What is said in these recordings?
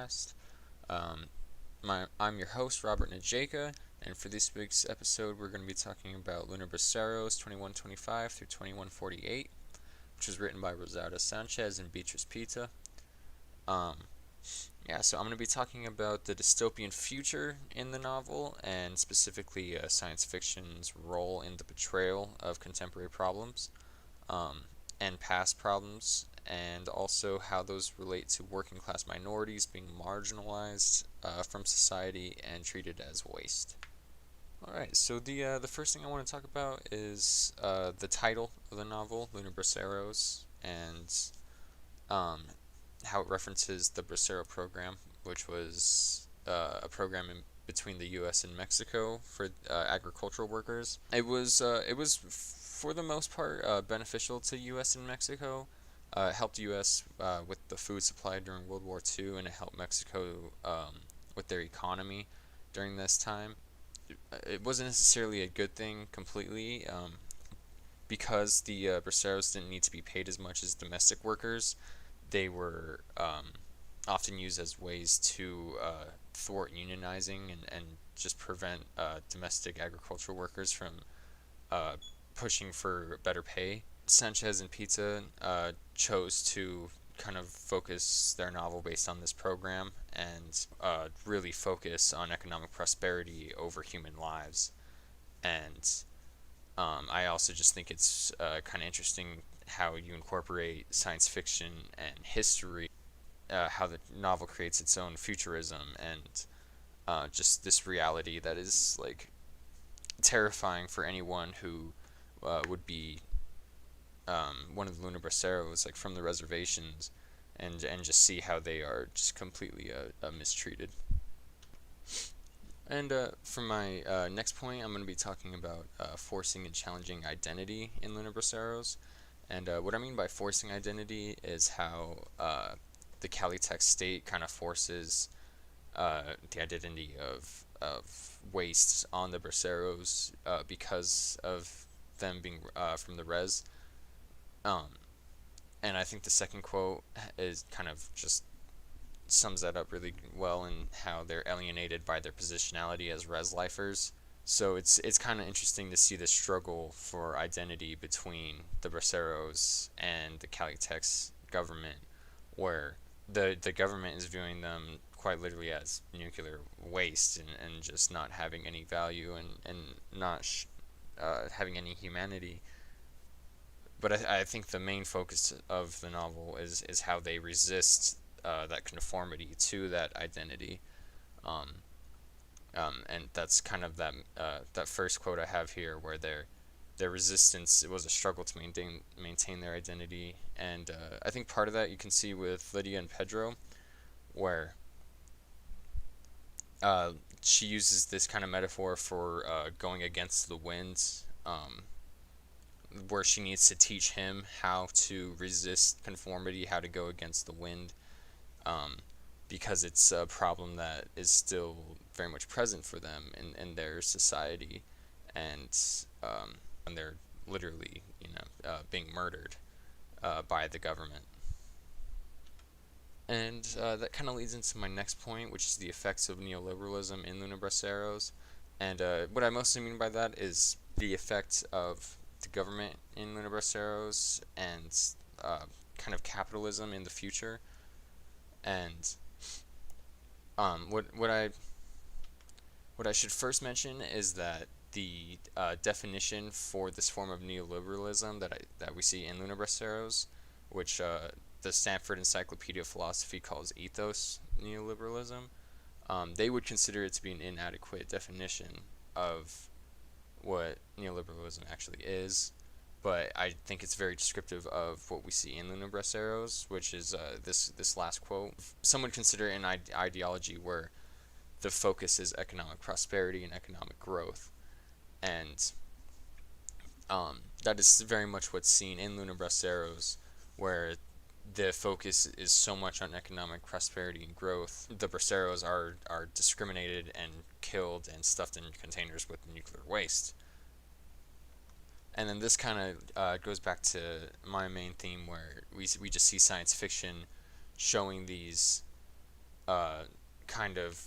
podcast. Um, I'm your host, Robert Najaka, and for this week's episode, we're going to be talking about Lunar Braceros 2125 through 2148, which was written by Rosada Sanchez and Beatriz Pita. Um, so I'm going to be talking about the dystopian future in the novel, and specifically science fiction's role in the portrayal of contemporary problems. And past problems, and also how those relate to working class minorities being marginalized from society and treated as waste. All right, so the first thing I want to talk about is the title of the novel, Lunar Braceros, and um, how it references the Bracero program, which was a program between the U.S. and Mexico for agricultural workers. It was for the most part beneficial to U.S. and Mexico. It helped U.S. With the food supply during World War II, and it helped Mexico with their economy during this time. It wasn't necessarily a good thing completely, because the braceros didn't need to be paid as much as domestic workers. They were often used as ways to thwart unionizing and just prevent domestic agricultural workers from pushing for better pay. Sanchez and Pizza chose to kind of focus their novel based on this program and really focus on economic prosperity over human lives. And I also just think it's kind of interesting how you incorporate science fiction and history, how the novel creates its own futurism and just this reality that is like terrifying for anyone who would be one of the Lunar Braceros, like from the reservations, and just see how they are just completely mistreated. And for my next point, I'm going to be talking about forcing and challenging identity in Lunar Braceros. And what I mean by forcing identity is how the Calitex state kind of forces the identity of waste on the Braceros because of them being from the res. Um, and I think the second quote is kind of just sums that up really well in how they're alienated by their positionality as res lifers. So it's kind of interesting to see the struggle for identity between the Braceros and the Calitex government, where the government is viewing them quite literally as nuclear waste and just not having any value and not having any humanity. But I think the main focus of the novel is how they resist that conformity to that identity. Um, and that's kind of that first quote I have here, where their resistance, it was a struggle to maintain their identity, and I think part of that you can see with Lydia and Pedro, where she uses this kind of metaphor for going against the wind, where she needs to teach him how to resist conformity, how to go against the wind, um, because it's a problem that is still very much present for them in their society, and when they're literally, being murdered by the government. And that kind of leads into my next point, which is the effects of neoliberalism in Luna Braceros. And what I mostly mean by that is the effect of the government in Luna Braceros and kind of capitalism in the future. And what I should first mention is that the definition for this form of neoliberalism that we see in Luna Braceros, which the Stanford Encyclopedia of Philosophy calls ethos neoliberalism, they would consider it to be an inadequate definition of what neoliberalism actually is. But I think it's very descriptive of what we see in Luna Braceros, which is this last quote. Some would consider it an ideology where the focus is economic prosperity and economic growth, and that is very much what's seen in Luna Braceros, where the focus is so much on economic prosperity and growth. The Braceros are discriminated and killed and stuffed in containers with nuclear waste. And then this kind of goes back to my main theme, where we just see science fiction showing these kind of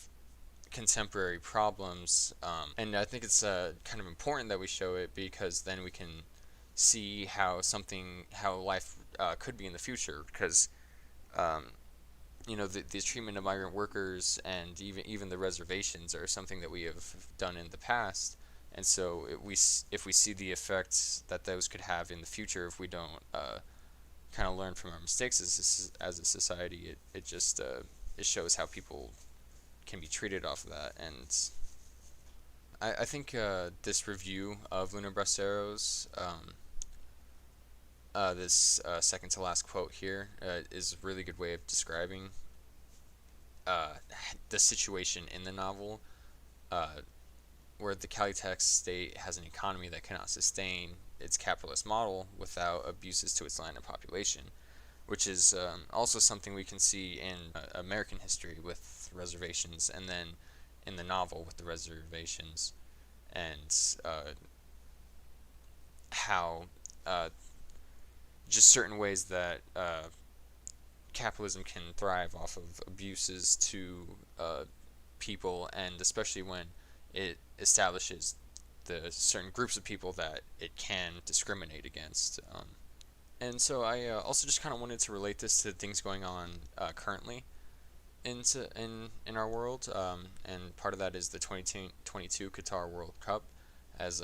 contemporary problems, and I think it's kind of important that we show it, because then we can see how life could be in the future, because the treatment of migrant workers and even the reservations are something that we have done in the past, and so if we see the effects that those could have in the future if we don't kind of learn from our mistakes as a society, it just it shows how people can be treated off of that. And I think this review of Lunar Braceros, this second to last quote here, is a really good way of describing the situation in the novel, where the Calitex state has an economy that cannot sustain its capitalist model without abuses to its land and population, which is also something we can see in American history with reservations, and then in the novel with the reservations, and how just certain ways that capitalism can thrive off of abuses to people, and especially when it establishes the certain groups of people that it can discriminate against. And so I also just kind of wanted to relate this to things going on currently in our world, and part of that is the 2022 Qatar World Cup. As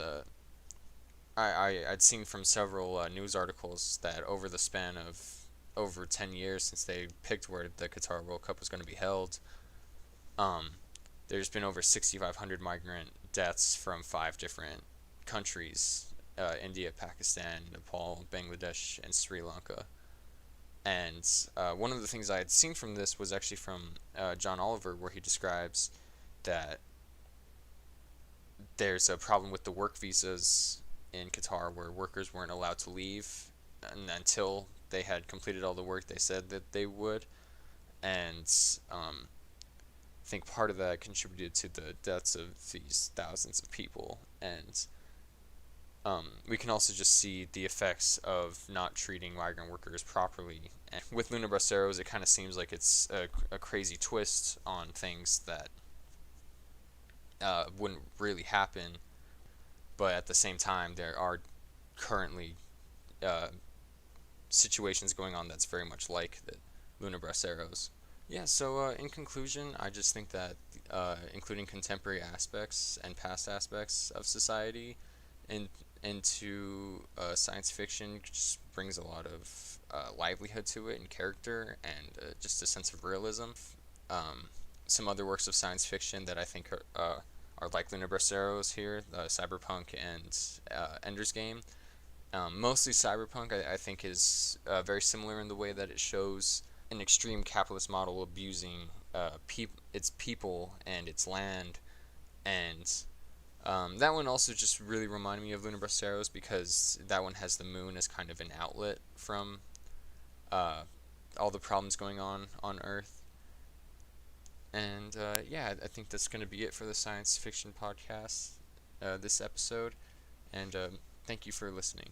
I'd seen from several news articles that over the span of over 10 years since they picked where the Qatar World Cup was going to be held, there's been over 6,500 migrant deaths from 5 different countries: India, Pakistan, Nepal, Bangladesh, and Sri Lanka. And one of the things I had seen from this was actually from John Oliver, where he describes that there's a problem with the work visas in Qatar, where workers weren't allowed to leave until they had completed all the work they said that they would. And I think part of that contributed to the deaths of these thousands of people. And we can also just see the effects of not treating migrant workers properly. And with Lunar Braceros, it kind of seems like it's a crazy twist on things that wouldn't really happen, but at the same time, there are currently situations going on that's very much like the Lunar Braceros. Yeah, so in conclusion, I just think that including contemporary aspects and past aspects of society into science fiction just brings a lot of livelihood to it, and character, and just a sense of realism. Some other works of science fiction that I think are like Lunar Braceros here, Cyberpunk and Ender's Game. Mostly Cyberpunk, I think, is very similar in the way that it shows an extreme capitalist model abusing its people and its land, and that one also just really reminded me of Lunar Braceros, because that one has the moon as kind of an outlet from all the problems going on Earth. And yeah, I think that's going to be it for the science fiction podcast this episode, and thank you for listening.